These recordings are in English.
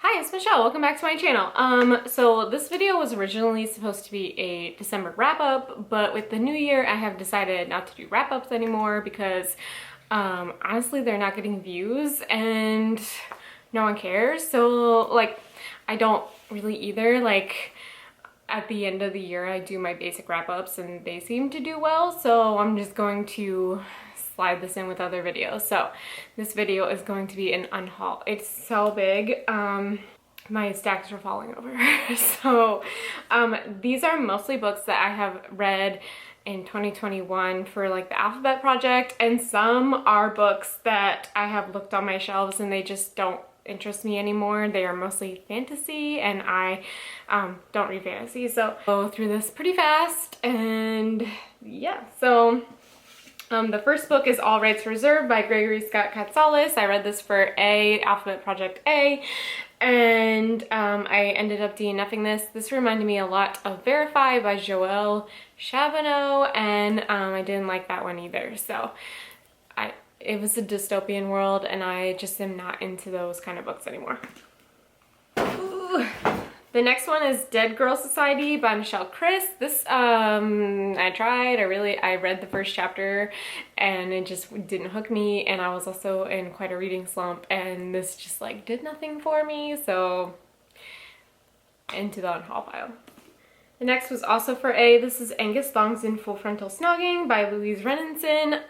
Hi, it's Michelle. Welcome back to my channel. So this video was originally supposed to be a December wrap-up, but with the new year, I have decided not to do wrap-ups anymore because honestly, they're not getting views and no one cares. So like, I don't really either. Like, at the end of the year, I do my basic wrap-ups and they seem to do well. So I'm just going to slide this in with other videos. So this video is going to be an unhaul. It's so big. My stacks are falling over. So these are mostly books that I have read in 2021 for like the alphabet project, and some are books that I have looked on my shelves and they just don't interest me anymore. They are mostly fantasy and I don't read fantasy, so I'll go through this pretty fast. And yeah, so the first book is All Rights Reserved by Gregory Scott Katsalis. I read this for Alphabet Project A, and I ended up DNFing this. This reminded me a lot of Verify by Joelle Chavano, and I didn't like that one either. So it was a dystopian world, and I just am not into those kind of books anymore. Ooh. The next one is Dead Girl Society by Michelle Chris. This, I tried, I read the first chapter and it just didn't hook me, and I was also in quite a reading slump, and this just like did nothing for me, so into the unhaul pile. The next was also for A. This is Angus Thongs in Full Frontal Snogging by Louise Renninson.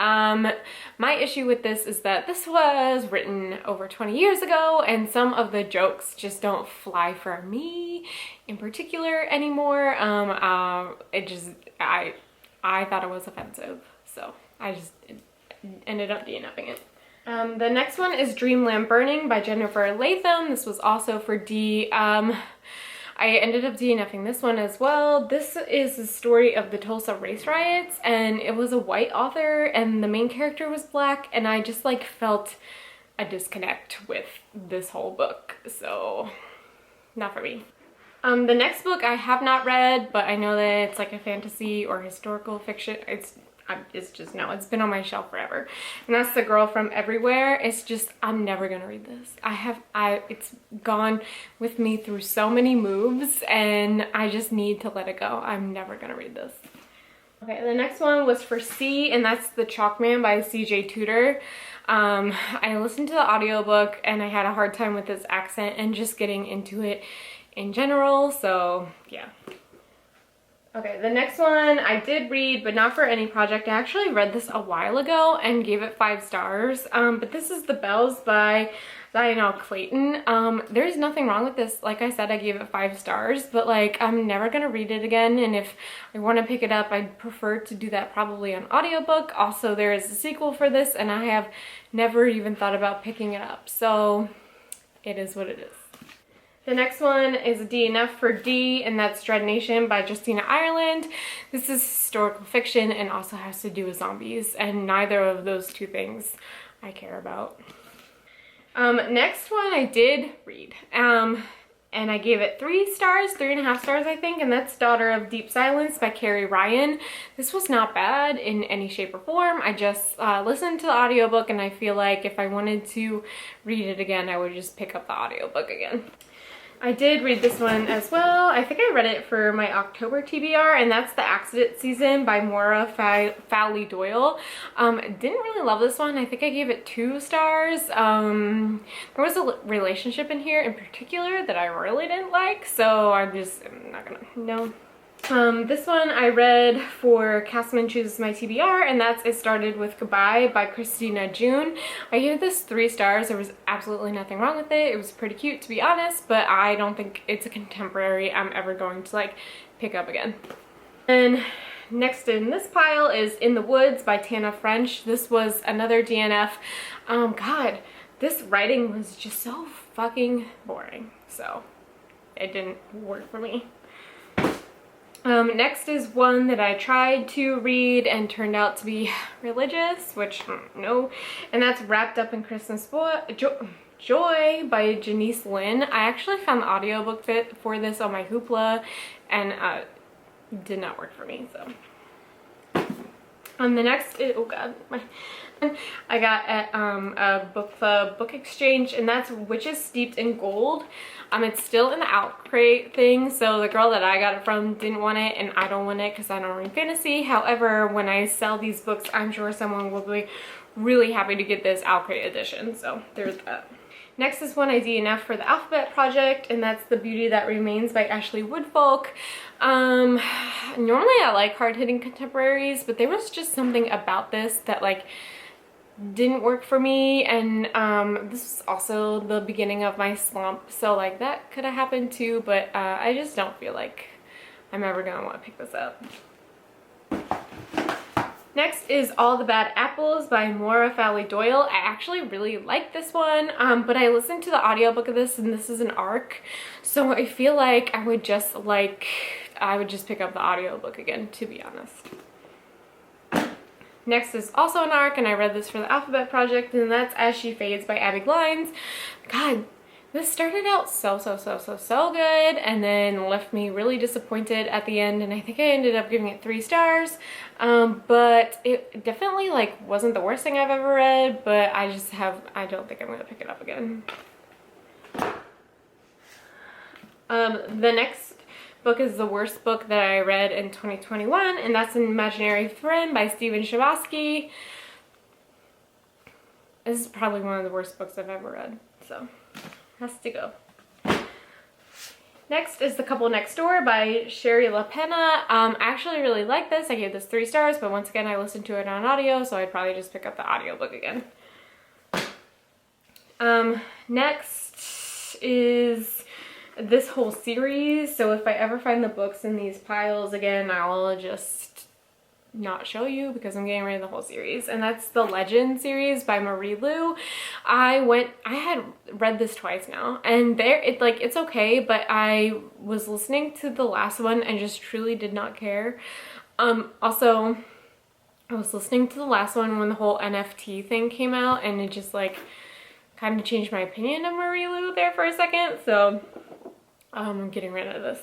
My issue with this is that this was written over 20 years ago, and some of the jokes just don't fly for me in particular anymore. I thought it was offensive, so I just ended up DNFing it. The next one is Dreamland Burning by Jennifer Latham. This was also for D. I ended up DNFing this one as well. This is the story of the Tulsa race riots, and it was a white author and the main character was black, and I just like felt a disconnect with this whole book, so not for me. The next book I have not read, but I know that it's like a fantasy or historical fiction. It's just, no, it's been on my shelf forever, and that's The Girl from Everywhere. It's just, I'm never gonna read this. It's gone with me through so many moves, and I just need to let it go. I'm never gonna read this. Okay, the next one was for C, and that's The Chalkman by CJ Tudor. I listened to the audiobook and I had a hard time with his accent and just getting into it in general, so yeah. Okay, the next one I did read, but not for any project. I actually read this a while ago and gave it 5 stars. But this is The Bells by Lionel Clayton. There's nothing wrong with this. Like I said, I gave it 5 stars, but like, I'm never gonna read it again. And if I want to pick it up, I'd prefer to do that probably on audiobook. Also, there is a sequel for this, and I have never even thought about picking it up. So it is what it is. The next one is a DNF for D, and that's Dread Nation by Justina Ireland. This is historical fiction and also has to do with zombies, and neither of those two things I care about. Next one I did read, and I gave it 3 stars, 3.5 stars I think, and that's Daughter of Deep Silence by Carrie Ryan. This was not bad in any shape or form. I just listened to the audiobook, and I feel like if I wanted to read it again, I would just pick up the audiobook again. I did read this one as well. I think I read it for my October TBR, and that's The Accident Season by Maura Fowley Doyle. Didn't really love this one. I think I gave it 2 stars. There was a relationship in here in particular that I really didn't like, so I'm not gonna, no. This one I read for Castman Chooses My TBR, and that's It Started With Goodbye by Christina June. I gave this 3 stars. There was absolutely nothing wrong with it. It was pretty cute, to be honest, but I don't think it's a contemporary I'm ever going to like pick up again. And next in this pile is In the Woods by Tana French. This was another DNF. God, this writing was just so fucking boring, so it didn't work for me. Next is one that I tried to read and turned out to be religious, which no, and that's Wrapped Up in Christmas Joy by Janice Lynn. I actually found the audiobook fit for this on my Hoopla, and did not work for me, so. The next is, oh god, I got at a book club book exchange, and that's Witches Steeped in Gold. It's still in the out crate thing, so the girl that I got it from didn't want it, and I don't want it because I don't read fantasy. However, when I sell these books, I'm sure someone will be really happy to get this out crate edition, so there's that. Next is one I DNF for the Alphabet Project, and that's The Beauty That Remains by Ashley Woodfolk. Normally I like hard-hitting contemporaries, but there was just something about this that like didn't work for me, and this was also the beginning of my slump, so like that could have happened too, but I just don't feel like I'm ever gonna want to pick this up. Next is All the Bad Apples by Maura Fowley Doyle. I actually really like this one, but I listened to the audiobook of this, and this is an ARC, so I feel like I would just pick up the audiobook again, to be honest. Next is also an ARC, and I read this for the Alphabet Project, and that's As She Fades by Abby Glines. God, this started out so good, and then left me really disappointed at the end, and I think I ended up giving it 3 stars. But it definitely like wasn't the worst thing I've ever read, but I don't think I'm gonna pick it up again. The next book is the worst book that I read in 2021, and that's An Imaginary Friend by Stephen Chbosky. This is probably one of the worst books I've ever read, so has to go. Next is The Couple Next Door by Sherry LaPena. I actually really like this. I gave this 3 stars, but once again I listened to it on audio, so I'd probably just pick up the audiobook again. Next is this whole series, so if I ever find the books in these piles again, I'll just not show you because I'm getting rid of the whole series, and that's the Legend series by Marie Lu. I had read this twice now, and it's okay, but I was listening to the last one and just truly did not care. Also, I was listening to the last one when the whole NFT thing came out, and it just like kind of changed my opinion of Marie Lu there for a second, so I'm getting rid of this.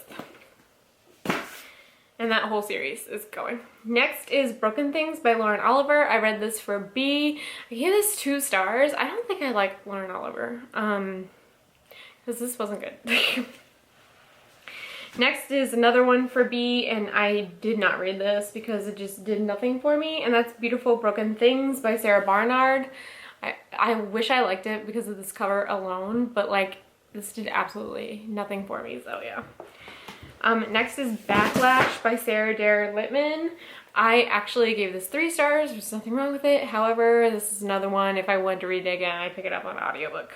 And that whole series is going. Next is Broken Things by Lauren Oliver. I read this for B. I gave this 2 stars. I don't think I like Lauren Oliver, because this wasn't good. Next is another one for B, and I did not read this because it just did nothing for me, and that's Beautiful Broken Things by Sarah Barnard. I wish I liked it because of this cover alone, but like this did absolutely nothing for me, so yeah. Next is Backlash by Sarah Dare Littman. I actually gave this 3 stars. There's nothing wrong with it. However, this is another one. If I wanted to read it again, I'd pick it up on audiobook.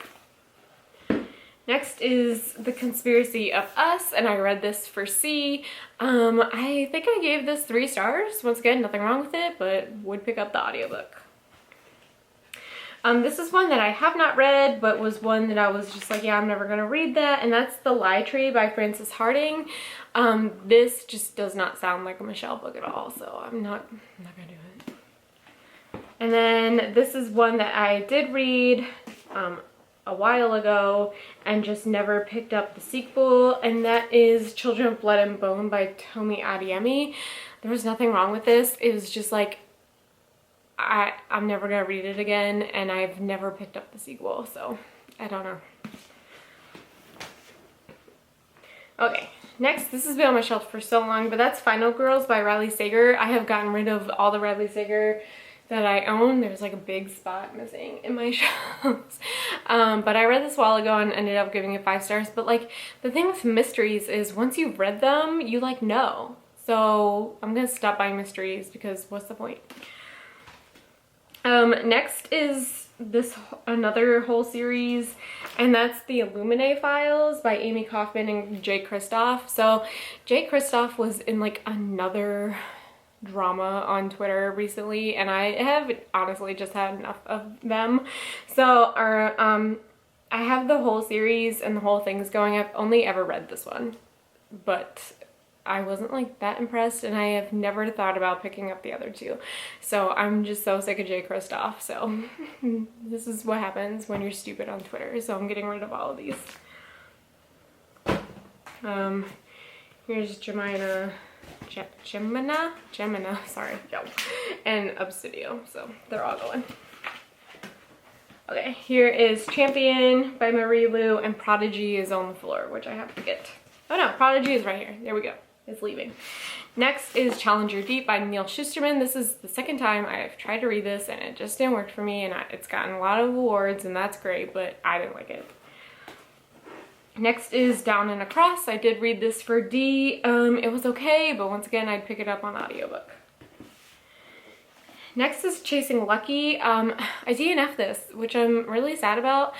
Next is The Conspiracy of Us, and I read this for C. I think I gave this 3 stars. Once again, nothing wrong with it, but would pick up the audiobook. This is one that I have not read, but was one that I was just like, yeah, I'm never gonna read that, and that's The Lie Tree by Frances Harding. This just does not sound like a Michelle book at all, so I'm not gonna do it. And then this is one that I did read a while ago and just never picked up the sequel, and that is Children of Blood and Bone by Tomi Adeyemi. There was nothing wrong with this. It was just like, I'm never gonna read it again, and I've never picked up the sequel, so I don't know. Okay, next, this has been on my shelf for so long, but that's Final Girls by Riley Sager. I have gotten rid of all the Riley Sager that I own. There's like a big spot missing in my shelves. But I read this a while ago and ended up giving it 5 stars. But like the thing with mysteries is once you've read them, you like know. So I'm gonna stop buying mysteries because what's the point? Next is another whole series, and that's The Illuminae Files by Amy Kaufman and Jay Kristoff. So Jay Kristoff was in like another drama on Twitter recently, and I have honestly just had enough of them. So I have the whole series and the whole thing's going. I've only ever read this one, but I wasn't like that impressed, and I have never thought about picking up the other 2. So I'm just so sick of Jay Kristoff. So this is what happens when you're stupid on Twitter. So I'm getting rid of all of these. Here's Jemina Gemina, sorry, yo, and Obsidio, so they're all going. Okay, here is Champion by Marie Lu, and Prodigy is on the floor, which I have to get. Oh no, Prodigy is right here. There we go. It's leaving. Next is Challenger Deep by Neil Shusterman. This is the second time I've tried to read this and it just didn't work for me, and it's gotten a lot of awards and that's great, but I didn't like it. Next is Down and Across. I did read this for D. It was okay, but once again, I'd pick it up on audiobook. Next is Chasing Lucky. I DNF'd this, which I'm really sad about.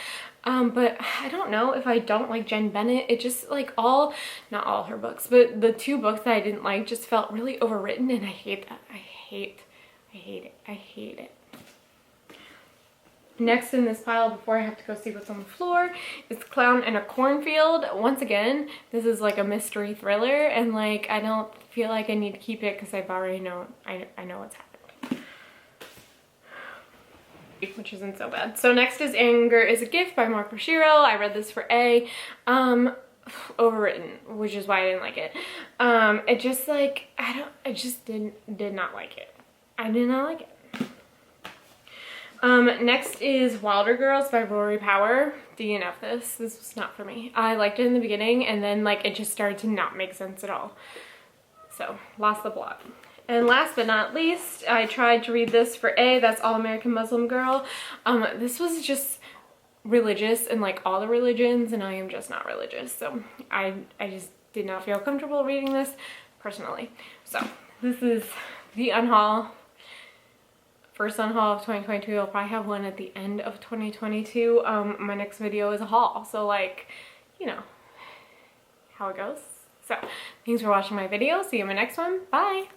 But I don't know if I don't like Jen Bennett. It just like not all her books, but the 2 books that I didn't like just felt really overwritten, and I hate that. I hate it. Next in this pile, before I have to go see what's on the floor, is Clown in a Cornfield. Once again, this is like a mystery thriller, and like I don't feel like I need to keep it because I've already know I know what's happened, which isn't so bad. So next is Anger is a Gift by Mark Roshiro. I read this for A. Overwritten, which is why I didn't like it. It just like I just did not like it. I did not like it. Next is Wilder Girls by Rory Power. DNF this. This was not for me. I liked it in the beginning, and then like it just started to not make sense at all. So lost the plot. And last but not least, I tried to read this for A. That's All American Muslim Girl. This was just religious and like all the religions, and I am just not religious, so I just did not feel comfortable reading this personally. So this is the Unhaul. First Unhaul of 2022. I'll probably have one at the end of 2022. My next video is a haul, so like, you know how it goes. So thanks for watching my video. See you in my next one. Bye.